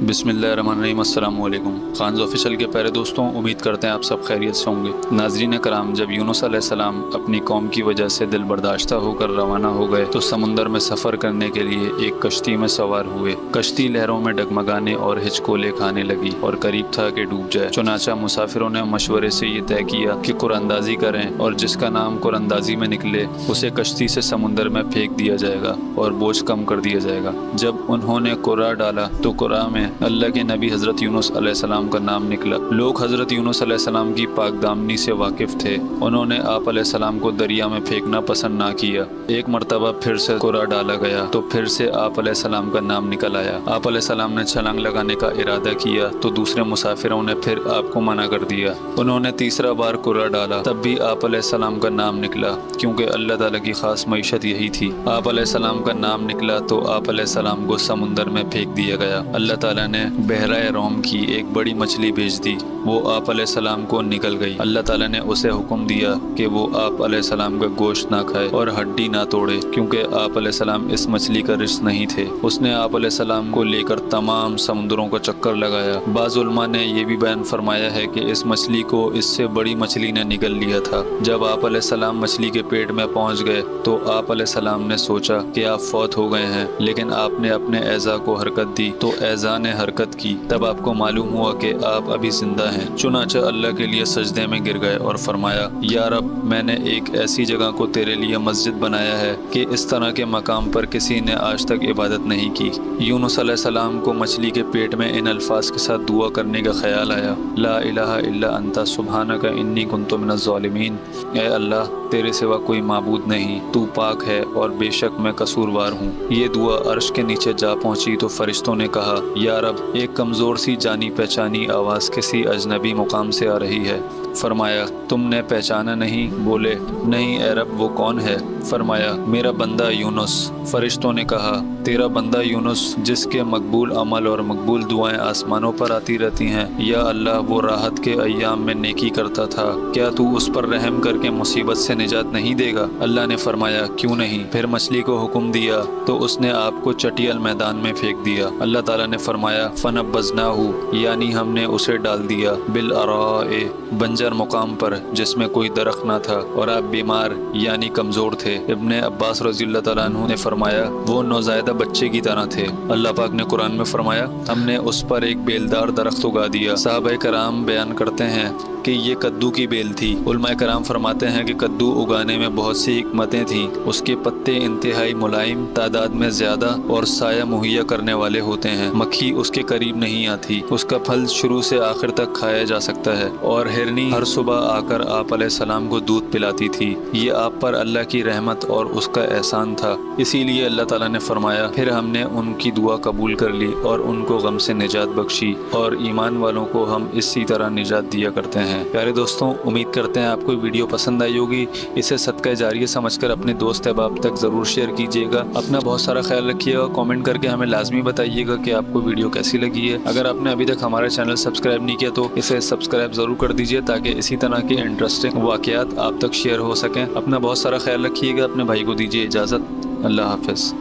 बिस्मिल्लाहिर्रहमानिर्रहीम। अस्सलाम वालेकुम। खान्स ऑफिशियल के प्यारे दोस्तों, उम्मीद करते हैं आप सब खैरियत से होंगे। नाजरीन कराम, जब यूनुस अलैहिस्सलाम अपनी कौम की वजह से दिल बर्दाश्ता होकर रवाना हो गए तो समुंदर में सफ़र करने के लिए एक कश्ती में सवार हुए। कश्ती लहरों में डगमगाने और हिचकोले खाने लगी और करीब था कि डूब जाए। चुनाचा मुसाफिरों ने मशवरे से ये तय किया कि कुरानंदाजी करें और जिसका नाम कुरानंदाजी में निकले उसे कश्ती से समुंदर में फेंक दिया जाएगा और बोझ कम कर दिया जाएगा। जब उन्होंने कुरा डाला तो कुरा में अल्लाह के नबी हज़रत यूनुस अलैहिस्सलाम का नाम निकला। लोग हज़रत यूनुस अलैहिस्सलाम की पाकदामनी से वाकिफ़ थे। उन्होंने आप अलैहिस्सलाम को दरिया में फेंकना पसंद ना किया। एक मरतबा फिर से कुरा डाला गया तो फिर से आप अलैहिस्सलाम का नाम निकल आया। आप अलैहिस्सलाम ने छलांग लगाने का इरादा किया तो दूसरे मुसाफिरों ने फिर आपको मना कर दिया। उन्होंने तीसरा बार कुरा डाला, तब भी आप अलैहिस्सलाम का नाम निकला, क्योंकि अल्लाह ताला की खास मईशत यही थी। आप अलैहिस्सलाम का नाम निकला तो आप अलैहिस्सलाम को समुंदर में फेंक दिया गया। अल्लाह ताला ने बहराए रोम की एक बड़ी मछली भेज दी। वो आप अलैहिस्सलाम को निकल गई। अल्लाह ताला ने उसे हुक्म दिया कि वो आप अलैहिस्सलाम का गोश्त ना खाए और हड्डी ना तोड़े, क्योंकि आप अलैहिस्सलाम इस मछली का रिश्त नहीं थे। उसने आप अलैहिस्सलाम को लेकर तमाम समुद्रों का चक्कर लगाया। बाज़ उलमा ने यह भी बयान फरमाया है कि इस मछली को इससे बड़ी मछली ने निगल लिया था। जब आप अलैहिस्सलाम मछली के पेट में पहुंच गए तो आप अलैहिस्सलाम ने सोचा कि आप फौत हो गए हैं, लेकिन आपने अपने एज़ा को हरकत दी तो एज़ा ने हरकत की। तब आपको मालूम हुआ कि आप अभी जिंदा हैं। चुनांचे अल्लाह के लिए सजदे में गिर गए और फरमाया, या रब, मैंने एक ऐसी जगह को तेरे लिए मस्जिद बनाया है कि इस तरह के मकाम पर किसी ने आज तक इबादत नहीं की। यूनुस अलैहिस्सलाम को मछली के पेट में इन अल्फाज के साथ दुआ करने का ख्याल आया, ला इलाहा इल्ला अंता सुब्हानका इन्नी कुन्तु मिनज़ ज़ालिमीन। ऐ अल्लाह, तेरे सिवा कोई माबूद नहीं, तू पाक है और बेशक मैं कसूरवार हूँ। ये दुआ अर्श के नीचे जा पहुँची तो फरिश्तों ने कहा, या रब, एक कमज़ोर सी जानी पहचानी आवाज़ किसी अजनबी मुकाम से आ रही है। फरमाया, तुमने पहचाना नहीं? बोले, नहीं ए रब, वो कौन है? फरमाया, मेरा बंदा यूनुस। फरिश्तों ने कहा, तेरा बंदा यूनुस जिसके मकबूल अमल और मकबूल दुआएं आसमानों पर आती रहती हैं। या अल्लाह, वो राहत के अय्याम में नेकी करता था, क्या तू उस पर रहम करके मुसीबत से निजात नहीं देगा? अल्लाह ने फरमाया, क्यों नहीं। फिर मछली को हुक्म दिया तो उसने आपको चटियल मैदान में फेंक दिया। अल्लाह ताला ने फरमाया, फनब्बज़नाहु, यानी हमने उसे डाल दिया, बिल अराए, बंजर मुकाम पर जिसमें कोई दरख्त ना था, और आप बीमार यानी कमज़ोर थे। इब्ने अब्बास रज़ियल्लाहु तआला अन्हु ने फरमाया, वो नौज़ायदा बच्चे की तरह थे। अल्लाह पाक ने कुरान में फरमाया, हमने उस पर एक बेलदार दरख्त उगा दिया। साहबे कराम बयान करते हैं कि ये कद्दू की बेल थी। उलमाए कराम फरमाते हैं कि कद्दू उगाने में बहुत सी हिकमतें थीं। उसके पत्ते इंतहाई मुलायम, तादाद में ज़्यादा और साया मुहैया करने वाले होते हैं। मक्खी उसके करीब नहीं आती। उसका फल शुरू से आखिर तक खाया जा सकता है और हिरनी हर सुबह आकर आप अलैहिस्सलाम को दूध पिलाती थी। ये आप पर अल्लाह की रहमत और उसका एहसान था। इसीलिए अल्लाह ताला ने फरमाया, फिर हमने उनकी दुआ कबूल कर ली और उनको गम से निजात बख्शी, और ईमान वालों को हम इसी तरह निजात दिया करते हैं। प्यारे दोस्तों, उम्मीद करते हैं आपको वीडियो पसंद आई होगी। इसे सदका जारिया समझकर अपने दोस्त अहबाब तक ज़रूर शेयर कीजिएगा। अपना बहुत सारा ख्याल रखिएगा। कमेंट करके हमें लाजमी बताइएगा कि आपको वीडियो कैसी लगी है। अगर आपने अभी तक हमारा चैनल सब्सक्राइब नहीं किया तो इसे सब्सक्राइब ज़रूर कर दीजिए, ताकि इसी तरह के इंटरेस्टिंग वाक़यात आप तक शेयर हो सकें। अपना बहुत सारा ख्याल रखिएगा। अपने भाई को दीजिए इजाज़त। अल्लाह हाफ़िज़।